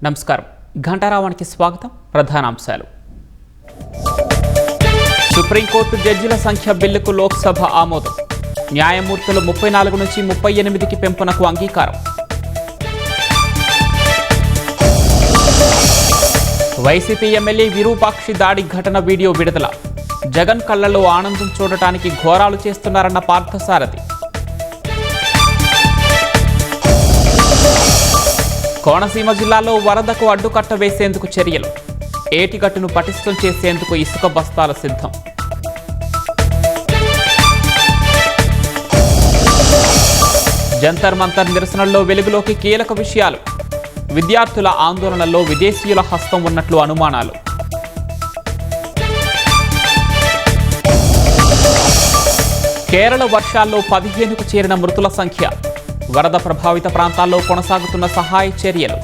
నమస్కారం. ఘంటారావానికి స్వాగతం. ప్రధానాంశాలు. సుప్రీంకోర్టు జడ్జిల సంఖ్య బిల్లుకు లోక్సభ ఆమోదం. న్యాయమూర్తులు 34 నుంచి 38కి పెంపునకు అంగీకారం. వైసీపీ ఎమ్మెల్యే విరూపాక్షి దాడి ఘటన వీడియో విడుదల. జగన్ కళ్లలో ఆనందం చూడటానికి ఘోరాలు చేస్తున్నారన్న పార్థసారథి. కోనసీమ జిల్లాలో వరదకు అడ్డుకట్ట వేసేందుకు చర్యలు. ఏటిగట్టును పటిష్టం చేసేందుకు ఇసుక బస్తాల సిద్ధం. జంతర్ మంతర్ నిరసనల్లో వెలుగులోకి కీలక విషయాలు. విద్యార్థుల ఆందోళనలో విదేశీయుల హస్తం ఉన్నట్లు అనుమానాలు. కేరళ వర్షాల్లో 15కు చేరిన మృతుల సంఖ్య. వరద ప్రభావిత ప్రాంతాల్లో కొనసాగుతున్న సహాయ చర్యలు.